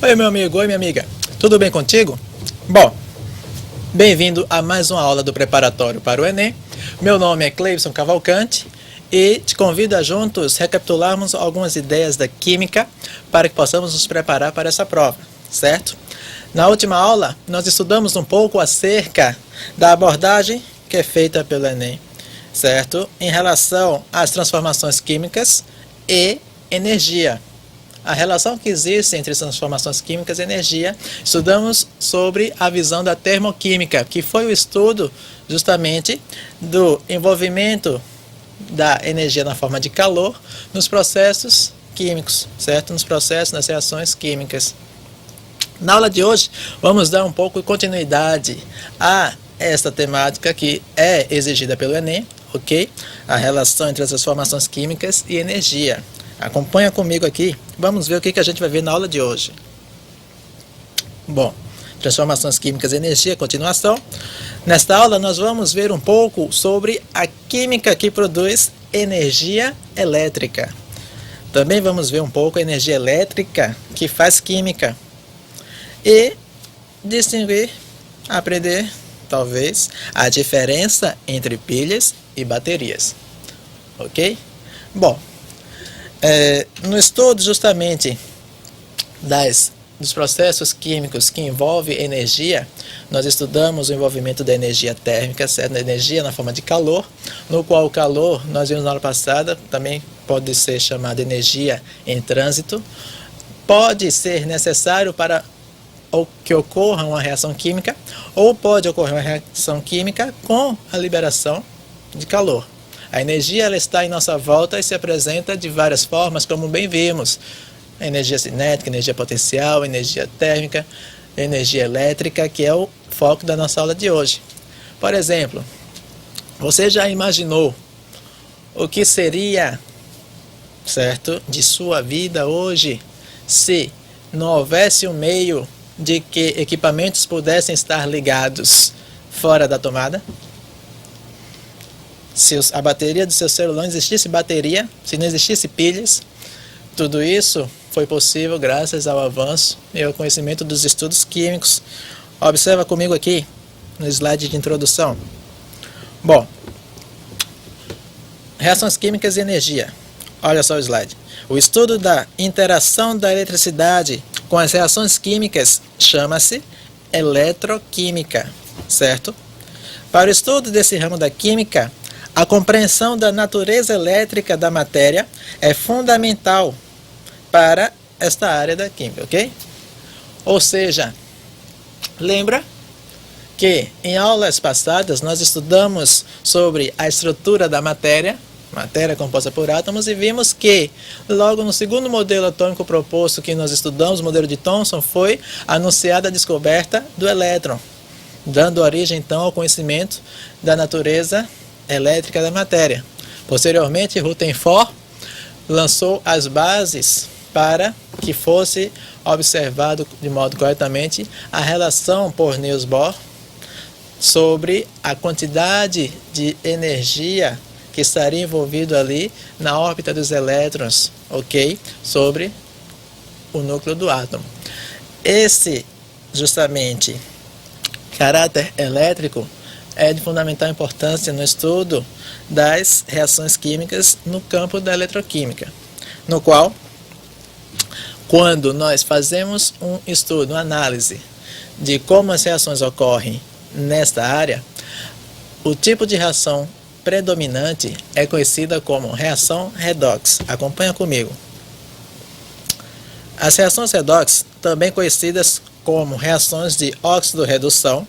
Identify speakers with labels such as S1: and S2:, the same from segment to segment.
S1: Oi meu amigo, oi minha amiga, tudo bem contigo? Bom, bem-vindo a mais uma aula do preparatório para o Enem. Meu nome é Cleibson Cavalcante e te convido a juntos recapitularmos algumas ideias da química para que possamos nos preparar para essa prova, certo? Na última aula, nós estudamos um pouco acerca da abordagem que é feita pelo Enem, certo? Em relação às transformações químicas e energia. A relação que existe entre transformações químicas e energia, estudamos sobre a visão da termoquímica, que foi o estudo justamente do envolvimento da energia na forma de calor nos processos químicos, certo? Nos processos, nas reações químicas. Na aula de hoje, vamos dar um pouco de continuidade a esta temática que é exigida pelo Enem, ok? A relação entre as transformações químicas e energia. Acompanha comigo aqui, vamos ver o que a gente vai ver na aula de hoje. Bom, transformações químicas e energia, continuação. Nesta aula nós vamos ver um pouco sobre a química que produz energia elétrica. Também vamos ver um pouco a energia elétrica que faz química. E distinguir, aprender, talvez, a diferença entre pilhas e baterias. Ok? Bom, no estudo justamente dos processos químicos que envolvem energia, nós estudamos o envolvimento da energia térmica, certo? Da energia na forma de calor, no qual o calor, nós vimos na aula passada, também pode ser chamado de energia em trânsito, pode ser necessário para que ocorra uma reação química, ou pode ocorrer uma reação química com a liberação de calor. A energia ela está em nossa volta e se apresenta de várias formas, como bem vimos. Energia cinética, energia potencial, energia térmica, energia elétrica, que é o foco da nossa aula de hoje. Por exemplo, você já imaginou o que seria, certo, de sua vida hoje se não houvesse um meio de que equipamentos pudessem estar ligados fora da tomada? Se a bateria do seu celular não existisse bateria, se não existisse pilhas, tudo isso foi possível graças ao avanço e ao conhecimento dos estudos químicos. Observa comigo aqui no slide de introdução. Bom, reações químicas e energia. Olha só o slide. O estudo da interação da eletricidade com as reações químicas chama-se eletroquímica, certo? Para o estudo desse ramo da química, a compreensão da natureza elétrica da matéria é fundamental para esta área da química, ok? Ou seja, lembra que em aulas passadas nós estudamos sobre a estrutura da matéria composta por átomos, e vimos que logo no segundo modelo atômico proposto que nós estudamos, o modelo de Thomson, foi anunciada a descoberta do elétron, dando origem então ao conhecimento da natureza elétrica da matéria. Posteriormente, Rutherford lançou as bases para que fosse observado de modo corretamente a relação por Niels Bohr sobre a quantidade de energia que estaria envolvido ali na órbita dos elétrons, ok? Sobre o núcleo do átomo. Esse, justamente, caráter elétrico é de fundamental importância no estudo das reações químicas no campo da eletroquímica, no qual, quando nós fazemos um estudo, uma análise de como as reações ocorrem nesta área, o tipo de reação predominante é conhecida como reação redox. Acompanha comigo. As reações redox, também conhecidas como reações de óxido-redução,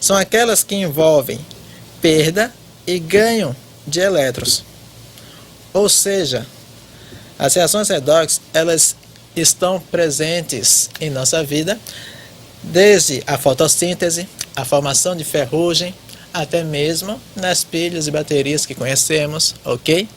S1: são aquelas que envolvem perda e ganho de elétrons. Ou seja, as reações redox, elas estão presentes em nossa vida, desde a fotossíntese, a formação de ferrugem, até mesmo nas pilhas e baterias que conhecemos, ok?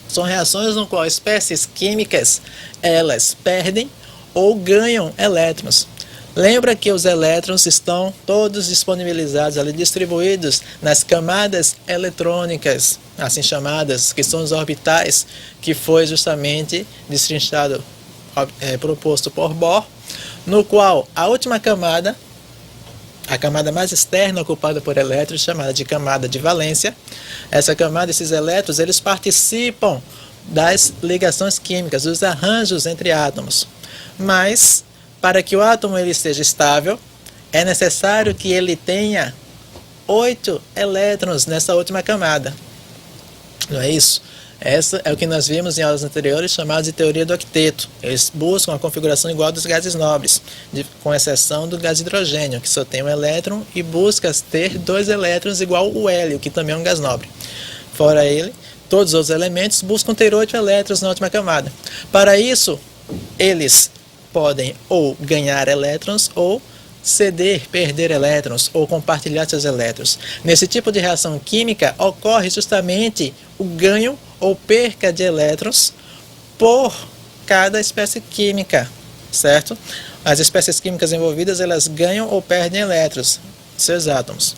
S1: São reações no qual espécies químicas, elas perdem ou ganham elétrons. Lembra que os elétrons estão todos disponibilizados ali, distribuídos nas camadas eletrônicas, assim chamadas, que são os orbitais, que foi justamente destrinchado, proposto por Bohr, no qual a última camada, a camada mais externa ocupada por elétrons, chamada de camada de valência, essa camada, esses elétrons, eles participam das ligações químicas, dos arranjos entre átomos. Mas, para que o átomo ele seja estável, é necessário que ele tenha 8 elétrons nessa última camada. Não é isso? Essa é o que nós vimos em aulas anteriores, chamado de teoria do octeto. Eles buscam a configuração igual dos gases nobres, com exceção do gás hidrogênio, que só tem um elétron, e busca ter 2 elétrons igual o hélio, que também é um gás nobre. Fora ele, todos os outros elementos buscam ter 8 elétrons na última camada. Para isso, eles podem ou ganhar elétrons ou ceder, perder elétrons ou compartilhar seus elétrons. Nesse tipo de reação química ocorre justamente o ganho ou perca de elétrons por cada espécie química, certo? As espécies químicas envolvidas, elas ganham ou perdem elétrons, seus átomos.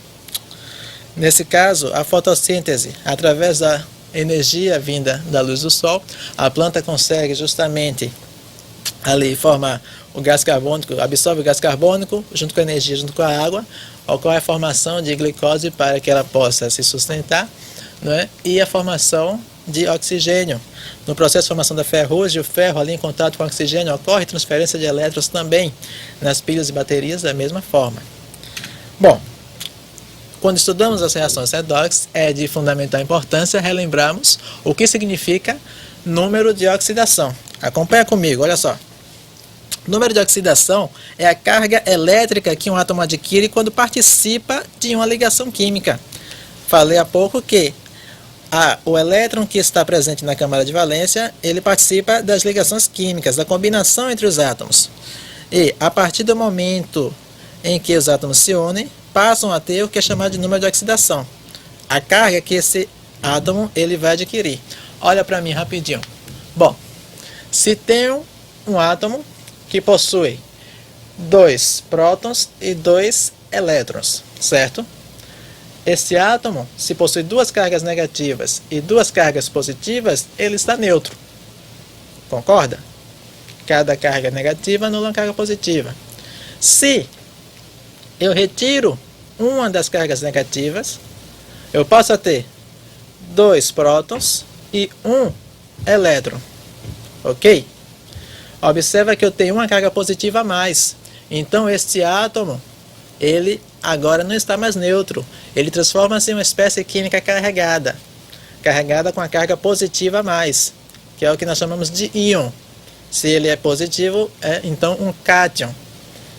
S1: Nesse caso, a fotossíntese, através da energia vinda da luz do sol, a planta consegue justamente ali formar o gás carbônico, absorve o gás carbônico junto com a energia, junto com a água, ocorre a formação de glicose para que ela possa se sustentar, não é? E a formação de oxigênio. No processo de formação da ferrugem, o ferro ali em contato com o oxigênio, ocorre transferência de elétrons também nas pilhas e baterias da mesma forma. Bom, quando estudamos as reações redox, é de fundamental importância relembrarmos o que significa número de oxidação. Acompanha comigo, olha só. Número de oxidação é a carga elétrica que um átomo adquire quando participa de uma ligação química. Falei há pouco que o elétron que está presente na camada de valência, ele participa das ligações químicas, da combinação entre os átomos. E a partir do momento em que os átomos se unem, passam a ter o que é chamado de número de oxidação. A carga que esse átomo ele vai adquirir. Olha para mim rapidinho. Bom, se tem um átomo que possui 2 prótons e 2 elétrons, certo? Esse átomo, se possui 2 cargas negativas e 2 cargas positivas, ele está neutro. Concorda? Cada carga negativa anula uma carga positiva. Se eu retiro uma das cargas negativas, eu passo a ter 2 prótons e 1 elétron. Ok? Observa que eu tenho uma carga positiva a mais. Então, este átomo, ele agora não está mais neutro. Ele transforma-se em uma espécie química carregada. Carregada com a carga positiva a mais, que é o que nós chamamos de íon. Se ele é positivo, é então um cátion.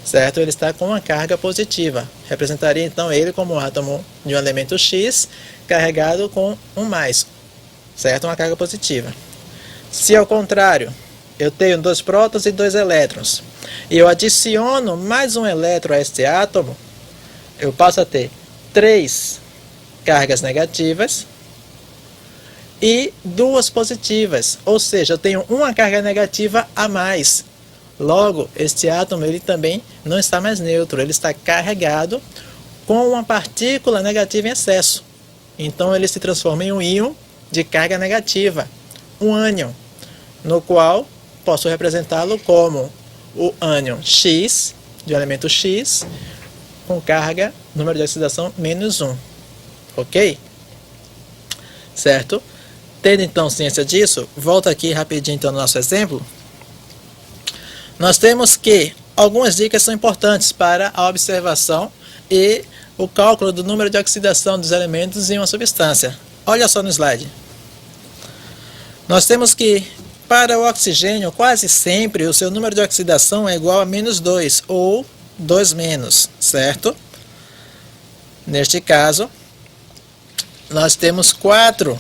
S1: Certo? Ele está com uma carga positiva. Representaria então ele como um átomo de um elemento X carregado com um mais. Certo? Uma carga positiva. Se ao contrário, eu tenho 2 prótons e 2 elétrons, e eu adiciono mais um elétron a este átomo, eu passo a ter 3 cargas negativas e 2 positivas. Ou seja, eu tenho uma carga negativa a mais. Logo, este átomo ele também não está mais neutro, ele está carregado com uma partícula negativa em excesso. Então ele se transforma em um íon de carga negativa, um ânion, no qual posso representá-lo como o ânion X, de um elemento X, com carga, número de oxidação, -1. Ok? Certo? Tendo então ciência disso, volta aqui rapidinho então no nosso exemplo. Nós temos que algumas dicas são importantes para a observação e o cálculo do número de oxidação dos elementos em uma substância. Olha só no slide. Nós temos que, para o oxigênio, quase sempre o seu número de oxidação é igual a -2 ou 2-, certo? Neste caso, nós temos 4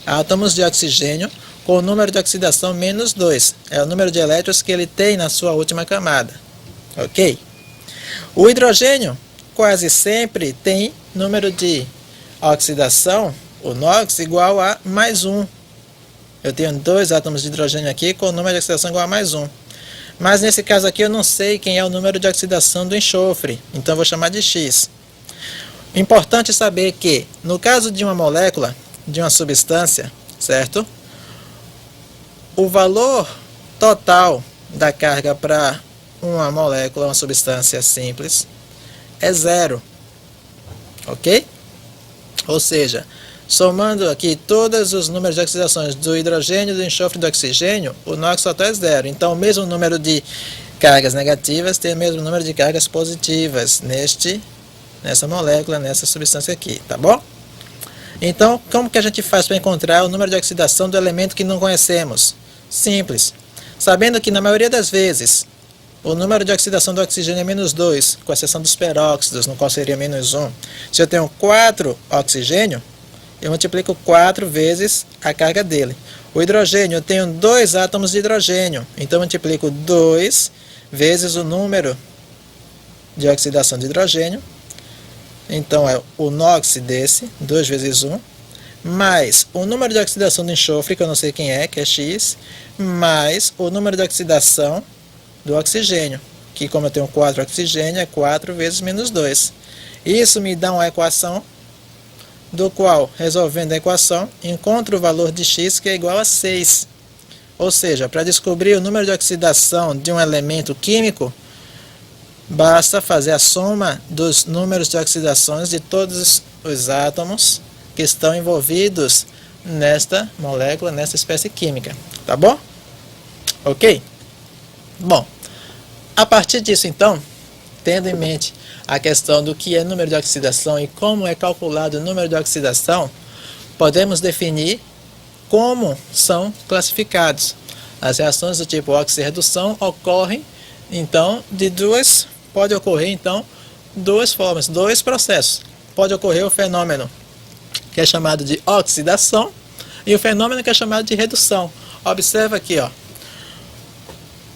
S1: átomos de oxigênio com o número de oxidação -2. É o número de elétrons que ele tem na sua última camada. Ok? O hidrogênio quase sempre tem número de oxidação, o NOx, igual a +1. Eu tenho 2 átomos de hidrogênio aqui com o número de oxidação igual a +1. Mas nesse caso aqui eu não sei quem é o número de oxidação do enxofre, então eu vou chamar de X. Importante saber que, no caso de uma molécula, de uma substância, certo? O valor total da carga para uma molécula, uma substância simples, é zero, ok? Ou seja, somando aqui todos os números de oxidações do hidrogênio, do enxofre e do oxigênio, o NOx total é zero. Então, o mesmo número de cargas negativas tem o mesmo número de cargas positivas nessa molécula, nessa substância aqui, tá bom? Então, como que a gente faz para encontrar o número de oxidação do elemento que não conhecemos? Simples. Sabendo que na maioria das vezes o número de oxidação do oxigênio é menos 2, com exceção dos peróxidos, no qual seria menos 1. Se eu tenho 4 oxigênio, eu multiplico 4 vezes a carga dele. O hidrogênio, eu tenho 2 átomos de hidrogênio, então eu multiplico 2 vezes o número de oxidação de hidrogênio. Então é o NOx desse, 2 vezes 1, mais o número de oxidação do enxofre, que eu não sei quem é, que é X, mais o número de oxidação do oxigênio, que como eu tenho 4 oxigênio, é 4 vezes menos 2. Isso me dá uma equação, do qual, resolvendo a equação, encontro o valor de X, que é igual a 6. Ou seja, para descobrir o número de oxidação de um elemento químico, basta fazer a soma dos números de oxidações de todos os átomos que estão envolvidos nesta molécula, nesta espécie química. Tá bom? Ok? Bom, a partir disso então, tendo em mente a questão do que é número de oxidação e como é calculado o número de oxidação, podemos definir como são classificados. As reações do tipo oxirredução ocorrem então pode ocorrer então duas formas, dois processos. Pode ocorrer o fenômeno que é chamado de oxidação e o fenômeno que é chamado de redução. Observa aqui, ó.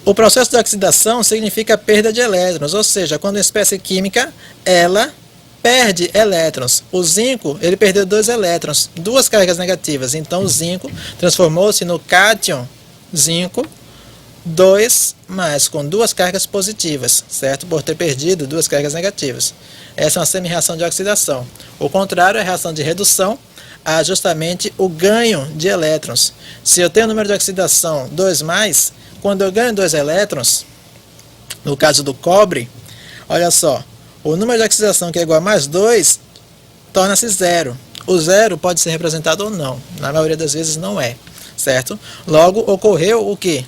S1: O processo de oxidação significa perda de elétrons, ou seja, quando uma espécie química ela perde elétrons. O zinco, ele perdeu 2 elétrons, 2 cargas negativas. Então o zinco transformou-se no cátion zinco 2 mais, com 2 cargas positivas, certo? Por ter perdido 2 cargas negativas. Essa é uma semi-reação de oxidação. O contrário é a reação de redução, há justamente o ganho de elétrons. Se eu tenho o número de oxidação 2 mais, quando eu ganho 2 elétrons, no caso do cobre, olha só, o número de oxidação que é igual a mais 2 torna-se zero. O zero pode ser representado ou não, na maioria das vezes não é, certo? Logo, ocorreu o quê?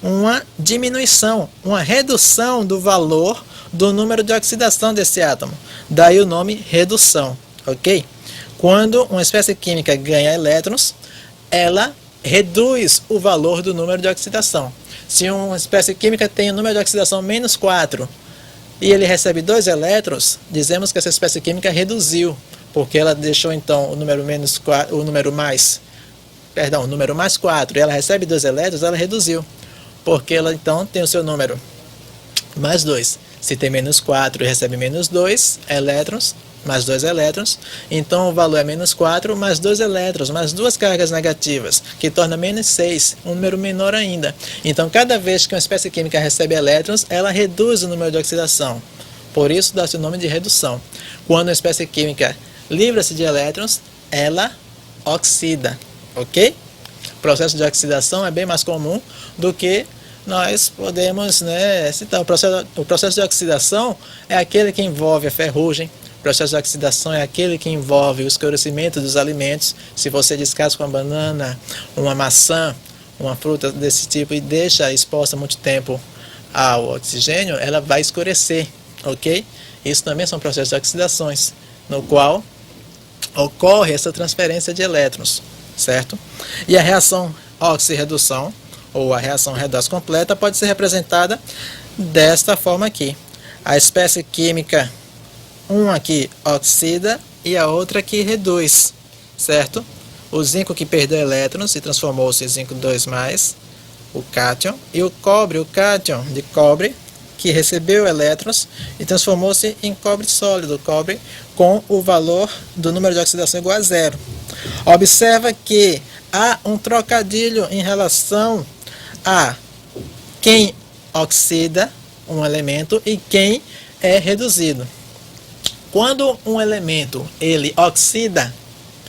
S1: Uma diminuição, uma redução do valor do número de oxidação desse átomo. Daí o nome redução, ok? Quando uma espécie química ganha elétrons, ela reduz o valor do número de oxidação. Se uma espécie química tem o número de oxidação menos 4 e ele recebe 2 elétrons, dizemos que essa espécie química reduziu, porque ela deixou então o número mais 4 e ela recebe 2 elétrons, ela reduziu, porque ela então tem o seu número mais 2. Se tem menos 4 e recebe menos 2 elétrons, mais 2 elétrons, então o valor é menos 4 mais 2 elétrons, mais 2 cargas negativas, que torna menos 6, um número menor ainda. Então, cada vez que uma espécie química recebe elétrons, ela reduz o número de oxidação. Por isso, dá-se o nome de redução. Quando uma espécie química livra-se de elétrons, ela oxida, ok? O processo de oxidação é bem mais comum do que nós podemos citar. O processo de oxidação é aquele que envolve a ferrugem. O processo de oxidação é aquele que envolve o escurecimento dos alimentos. Se você descasca uma banana, uma maçã, uma fruta desse tipo e deixa exposta muito tempo ao oxigênio, ela vai escurecer, ok? Isso também são processos de oxidações, no qual ocorre essa transferência de elétrons, certo? E a reação oxirredução, ou a reação redox completa, pode ser representada desta forma aqui. A espécie química, uma aqui oxida e a outra aqui reduz, certo? O zinco que perdeu elétrons e transformou-se em zinco 2+, o cátion, e o cátion de cobre, que recebeu elétrons e transformou-se em cobre sólido, cobre com o valor do número de oxidação igual a 0. Observa que há um trocadilho em relação a quem oxida um elemento e quem é reduzido. Quando um elemento ele oxida,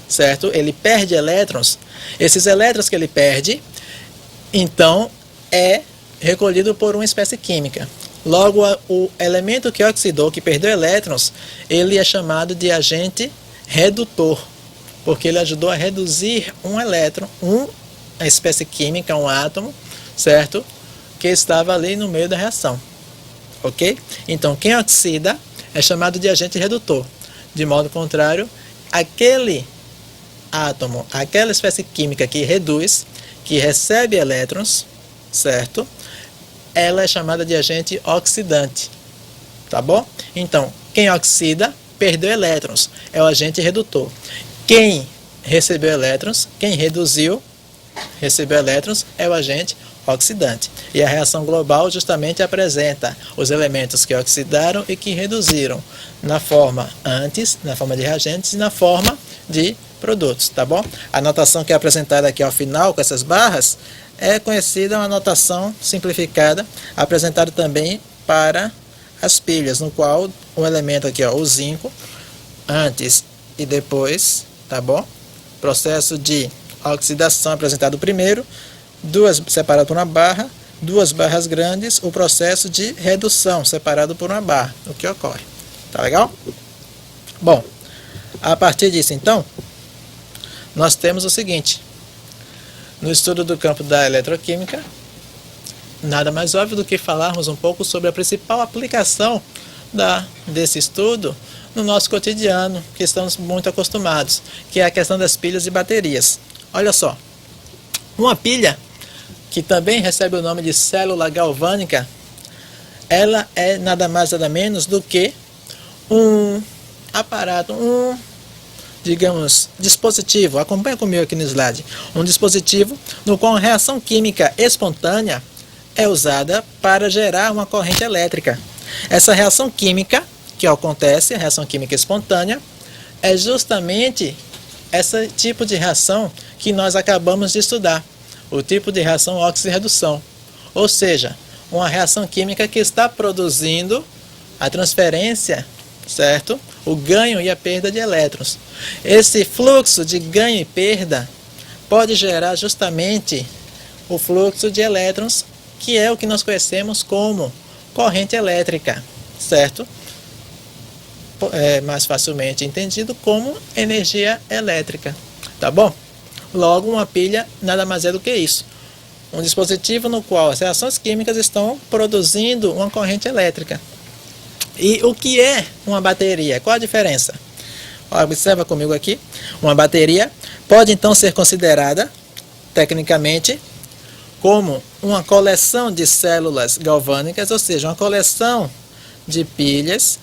S1: certo? Ele perde elétrons. Esses elétrons que ele perde, então é recolhido por uma espécie química. Logo, o elemento que oxidou, que perdeu elétrons, ele é chamado de agente redutor, porque ele ajudou a reduzir um elétron, uma espécie química, um átomo, certo? Que estava ali no meio da reação, ok? Então, quem oxida é chamado de agente redutor. De modo contrário, aquele átomo, aquela espécie química que reduz, que recebe elétrons, certo? Ela é chamada de agente oxidante, tá bom? Então, quem oxida perdeu elétrons, é o agente redutor. Quem recebeu elétrons, quem reduziu, recebeu elétrons, é o agente oxidante. E a reação global justamente apresenta os elementos que oxidaram e que reduziram na forma na forma de reagentes e na forma de produtos, tá bom? A notação que é apresentada aqui ao final com essas barras é conhecida uma notação simplificada, apresentada também para as pilhas, no qual o elemento aqui, ó, o zinco, antes e depois, tá bom? Processo de oxidação apresentado primeiro, separado por uma barra, duas barras grandes, o processo de redução separado por uma barra, o que ocorre. Tá legal? Bom, a partir disso então, nós temos o seguinte: no estudo do campo da eletroquímica, nada mais óbvio do que falarmos um pouco sobre a principal aplicação desse estudo no nosso cotidiano, que estamos muito acostumados, que é a questão das pilhas e baterias. Olha só, uma pilha, que também recebe o nome de célula galvânica, ela é nada mais nada menos do que um aparato, digamos, dispositivo, acompanha comigo aqui no slide, um dispositivo no qual a reação química espontânea é usada para gerar uma corrente elétrica. Essa reação química que acontece, a reação química espontânea, é justamente esse tipo de reação que nós acabamos de estudar, o tipo de reação oxirredução, ou seja, uma reação química que está produzindo a transferência, certo? O ganho e a perda de elétrons. Esse fluxo de ganho e perda pode gerar justamente o fluxo de elétrons, que é o que nós conhecemos como corrente elétrica, certo? É mais facilmente entendido como energia elétrica, tá bom? Logo, uma pilha nada mais é do que isso, um dispositivo no qual as reações químicas estão produzindo uma corrente elétrica. E o que é uma bateria? Qual a diferença? Observa comigo aqui. Uma bateria pode então ser considerada, tecnicamente, como uma coleção de células galvânicas, ou seja, uma coleção de pilhas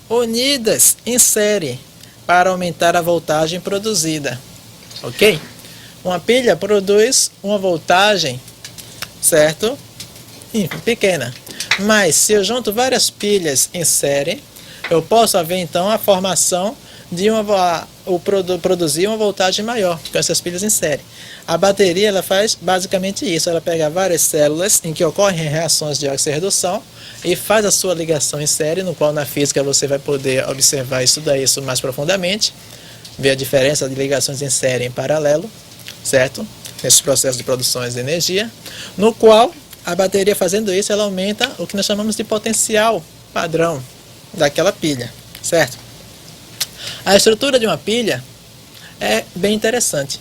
S1: unidas em série para aumentar a voltagem produzida, ok? Uma pilha produz uma voltagem, certo? Pequena. Mas se eu junto várias pilhas em série, eu posso haver então a formação de produzir uma voltagem maior com essas pilhas em série. A bateria, ela faz basicamente isso, ela pega várias células em que ocorrem reações de oxirredução e faz a sua ligação em série, no qual na física você vai poder observar e estudar isso mais profundamente, ver a diferença de ligações em série e em paralelo, certo? Nesse processo de produção de energia, no qual a bateria, fazendo isso, ela aumenta o que nós chamamos de potencial padrão daquela pilha, certo? A estrutura de uma pilha é bem interessante.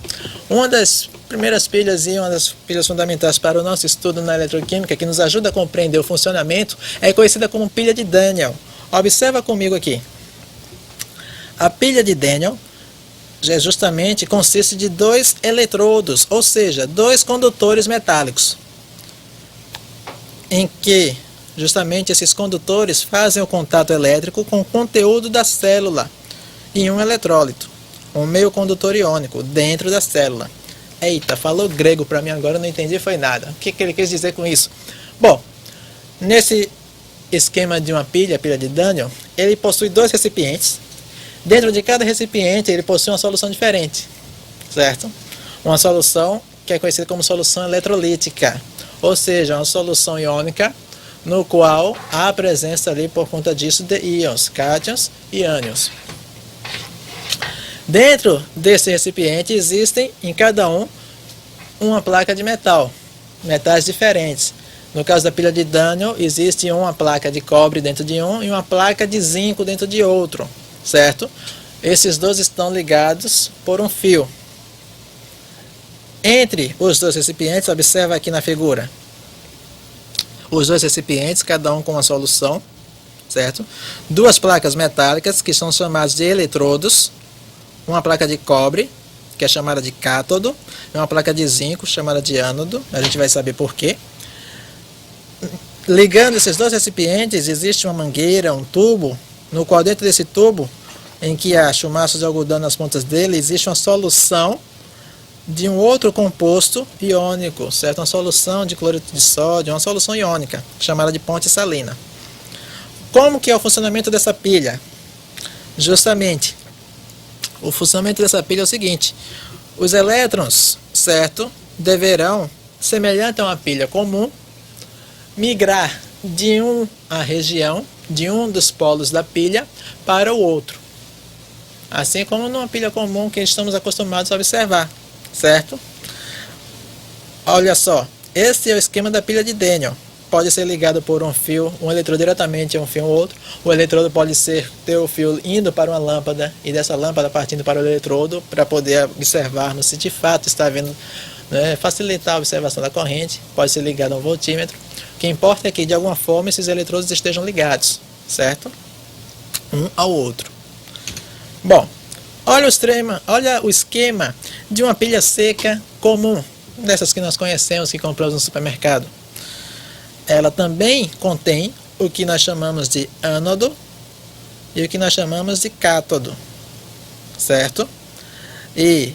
S1: Uma das primeiras pilhas e uma das pilhas fundamentais para o nosso estudo na eletroquímica, que nos ajuda a compreender o funcionamento, é conhecida como pilha de Daniel. Observa comigo aqui. A pilha de Daniel justamente consiste de dois eletrodos, ou seja, dois condutores metálicos, em que justamente esses condutores fazem o contato elétrico com o conteúdo da célula e um eletrólito, um meio condutor iônico dentro da célula. Eita, falou grego para mim agora, não entendi foi nada. O que ele quis dizer com isso? Bom, nesse esquema de uma pilha, a pilha de Daniel, ele possui dois recipientes. Dentro de cada recipiente ele possui uma solução diferente, certo? Uma solução que é conhecida como solução eletrolítica, ou seja, uma solução iônica no qual há a presença ali, por conta disso, de íons, cátions e ânions. Dentro desse recipiente existem em cada um uma placa de metal, metais diferentes, No caso da pilha de Daniel, existe uma placa de cobre dentro de um e uma placa de zinco dentro de outro, certo? Esses dois estão ligados por um fio. Entre os dois recipientes, observa aqui na figura, os dois recipientes, cada um com uma solução, certo? Duas placas metálicas, que são chamadas de eletrodos, uma placa de cobre, que é chamada de cátodo, e uma placa de zinco, chamada de ânodo, a gente vai saber por quê. Ligando esses dois recipientes, existe uma mangueira, um tubo, no qual dentro desse tubo, em que há chumaços de algodão nas pontas dele, existe uma solução de um outro composto iônico, certo? Uma solução de cloreto de sódio, uma solução iônica, chamada de ponte salina. Como que é o funcionamento dessa pilha? Justamente, o funcionamento dessa pilha é o seguinte: os elétrons, certo, deverão, semelhante a uma pilha comum, migrar de uma região, de um dos polos da pilha para o outro. Assim como numa pilha comum que estamos acostumados a observar, certo? Olha só, esse é o esquema da pilha de Daniel. Pode ser ligado por um fio, um eletrodo diretamente a um fio ou outro. O eletrodo pode ter o fio indo para uma lâmpada e dessa lâmpada partindo para o eletrodo para poder observarmos se de fato está havendo, facilitar a observação da corrente. Pode ser ligado a um voltímetro. O que importa é que de alguma forma esses eletrodos estejam ligados, certo? Um ao outro. Bom, olha o esquema de uma pilha seca comum, dessas que nós conhecemos, que compramos no supermercado. Ela também contém o que nós chamamos de ânodo e o que nós chamamos de cátodo, certo? E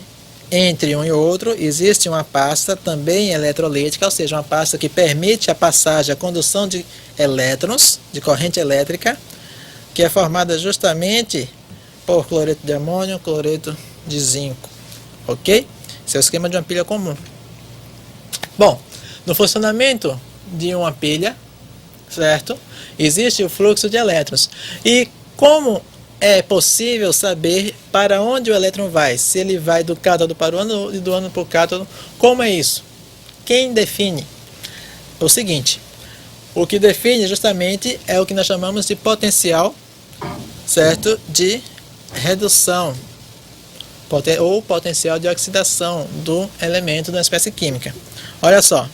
S1: entre um e outro existe uma pasta também eletrolítica, ou seja, uma pasta que permite a passagem, a condução de elétrons, de corrente elétrica, que é formada justamente por cloreto de amônio, cloreto de zinco, ok? Esse é o esquema de uma pilha comum. Bom, no funcionamento de uma pilha, certo? Existe o fluxo de elétrons. E como é possível saber para onde o elétron vai? Se ele vai do cátodo para o ânodo e do ânodo para o cátodo, como é isso? Quem define? O seguinte, o que define justamente é o que nós chamamos de potencial, certo? De redução ou potencial de oxidação do elemento de uma espécie química. Olha só,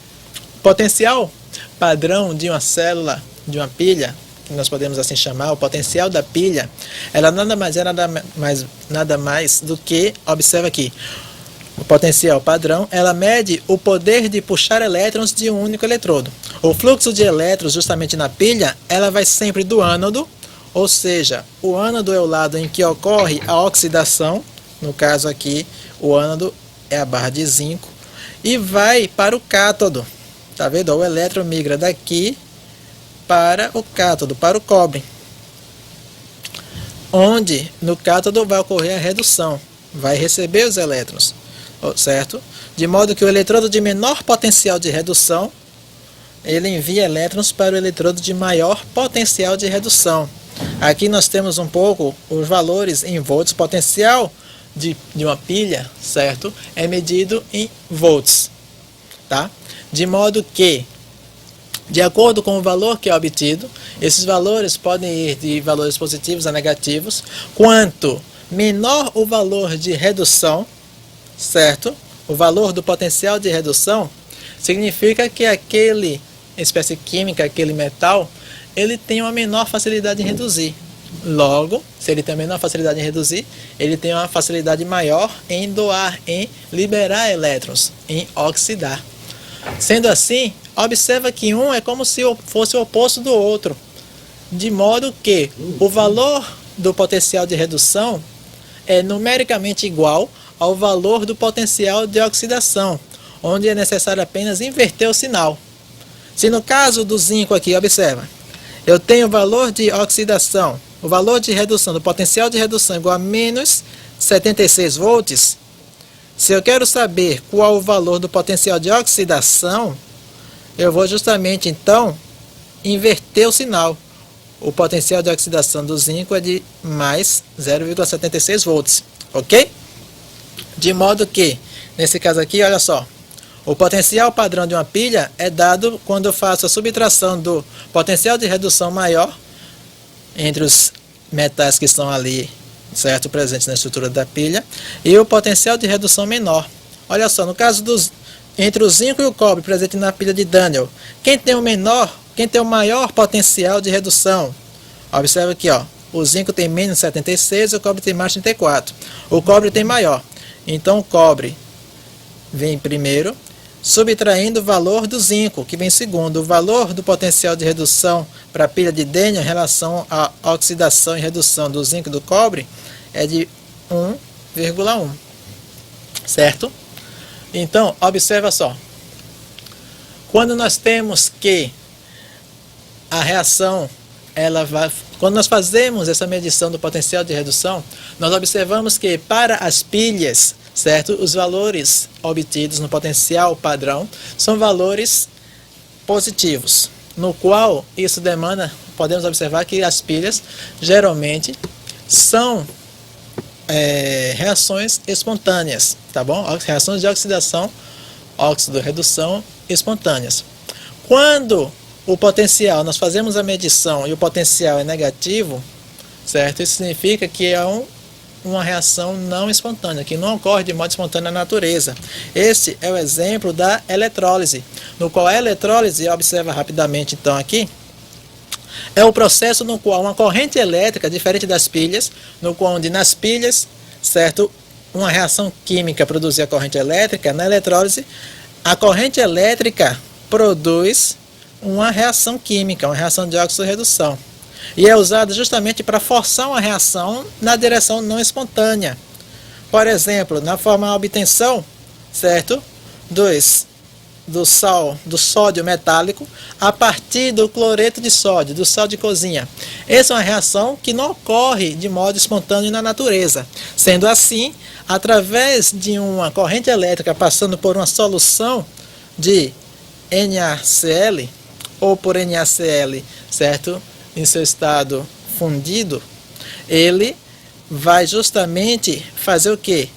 S1: potencial padrão de uma célula, de uma pilha, que nós podemos assim chamar, o potencial da pilha, ela nada mais do que, observa aqui, o potencial padrão, ela mede o poder de puxar elétrons de um único eletrodo. O fluxo de elétrons justamente na pilha, ela vai sempre do ânodo, ou seja, o ânodo é o lado em que ocorre a oxidação, no caso aqui, o ânodo é a barra de zinco, e vai para o cátodo. Tá vendo? O elétron migra daqui para o cátodo, para o cobre, onde no cátodo vai ocorrer a redução, vai receber os elétrons, certo? De modo que o eletrodo de menor potencial de redução, ele envia elétrons para o eletrodo de maior potencial de redução. Aqui nós temos um pouco os valores em volts. Potencial de uma pilha, certo? É medido em volts, tá? De modo que, de acordo com o valor que é obtido, esses valores podem ir de valores positivos a negativos. Quanto menor o valor de redução, certo? O valor do potencial de redução significa que aquele espécie química, aquele metal, ele tem uma menor facilidade em reduzir. Logo, se ele tem a menor facilidade em reduzir, ele tem uma facilidade maior em doar, em liberar elétrons, em oxidar. Sendo assim, observa que um é como se fosse o oposto do outro, de modo que o valor do potencial de redução é numericamente igual ao valor do potencial de oxidação, onde é necessário apenas inverter o sinal. Se no caso do zinco aqui, observa, eu tenho o valor de oxidação, o valor de redução, do potencial de redução igual a menos 76 volts, se eu quero saber qual o valor do potencial de oxidação, eu vou justamente então inverter o sinal. O potencial de oxidação do zinco é de mais 0,76 volts, ok? De modo que, nesse caso aqui, olha só, O potencial padrão de uma pilha é dado quando eu faço a subtração do potencial de redução maior entre os metais que estão ali, certo, presentes na estrutura da pilha, e o potencial de redução menor. Olha só, no caso entre o zinco e o cobre presente na pilha de Daniell, quem tem o maior potencial de redução? Observa aqui, ó, o zinco tem menos 76 e o cobre tem mais 34. O cobre tem maior. Então o cobre vem primeiro, subtraindo o valor do zinco, que vem segundo. O valor do potencial de redução para a pilha de Daniell em relação à oxidação e redução do zinco e do cobre é de 1,1. Certo? Então, observa só. Quando nós temos que a reação, quando nós fazemos essa medição do potencial de redução, nós observamos que para as pilhas, certo, os valores obtidos no potencial padrão são valores positivos, no qual isso podemos observar que as pilhas geralmente são reações espontâneas, tá bom? Reações de oxidação, óxido-redução espontâneas. Quando o potencial, nós fazemos a medição e o potencial é negativo, certo? Isso significa que é uma reação não espontânea, que não ocorre de modo espontâneo na natureza. Este é o exemplo da eletrólise, no qual a eletrólise, observa rapidamente então aqui, é o processo no qual uma corrente elétrica, diferente das pilhas, no qual onde nas pilhas, certo, uma reação química produzia corrente elétrica, na eletrólise, a corrente elétrica produz uma reação química, uma reação de óxido-redução. E é usada justamente para forçar uma reação na direção não espontânea. Por exemplo, na forma de obtenção, certo, do sódio metálico a partir do cloreto de sódio, do sal de cozinha. Essa é uma reação que não ocorre de modo espontâneo na natureza. Sendo assim, através de uma corrente elétrica passando por uma solução de NaCl ou por NaCl, certo, em seu estado fundido, ele vai justamente fazer o quê?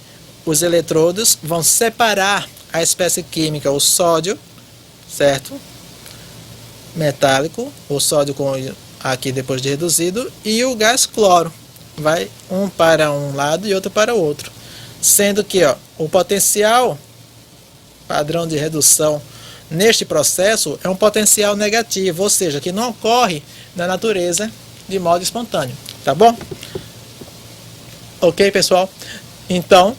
S1: Os eletrodos vão separar a espécie química, o sódio, certo, metálico, o sódio aqui depois de reduzido, e o gás cloro, vai um para um lado e outro para o outro, sendo que o potencial padrão de redução neste processo é um potencial negativo, ou seja, que não ocorre na natureza de modo espontâneo, tá bom? Ok, pessoal? Então,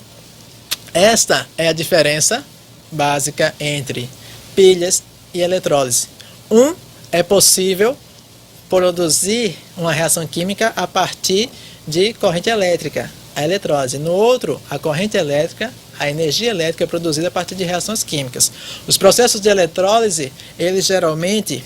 S1: esta é a diferença básica entre pilhas e eletrólise. É possível produzir uma reação química a partir de corrente elétrica, a eletrólise. No outro, a corrente elétrica, a energia elétrica é produzida a partir de reações químicas. Os processos de eletrólise, eles geralmente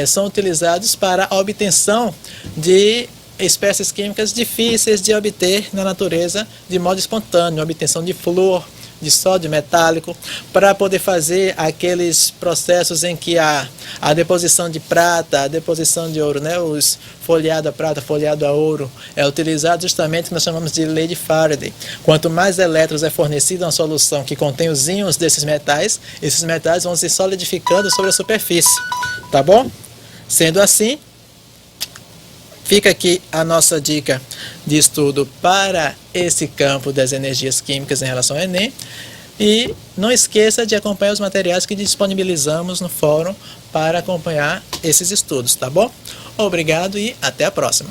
S1: são utilizados para a obtenção de espécies químicas difíceis de obter na natureza de modo espontâneo, obtenção de flúor, de sódio metálico, para poder fazer aqueles processos em que a deposição de prata, a deposição de ouro, né, os folheado a prata, folheado a ouro, é utilizado justamente o que nós chamamos de lei de Faraday. Quanto mais elétrons é fornecido a uma solução que contém os íons desses metais, esses metais vão se solidificando sobre a superfície, tá bom? Sendo assim, fica aqui a nossa dica de estudo para esse campo das energias químicas em relação ao Enem. E não esqueça de acompanhar os materiais que disponibilizamos no fórum para acompanhar esses estudos, tá bom? Obrigado e até a próxima.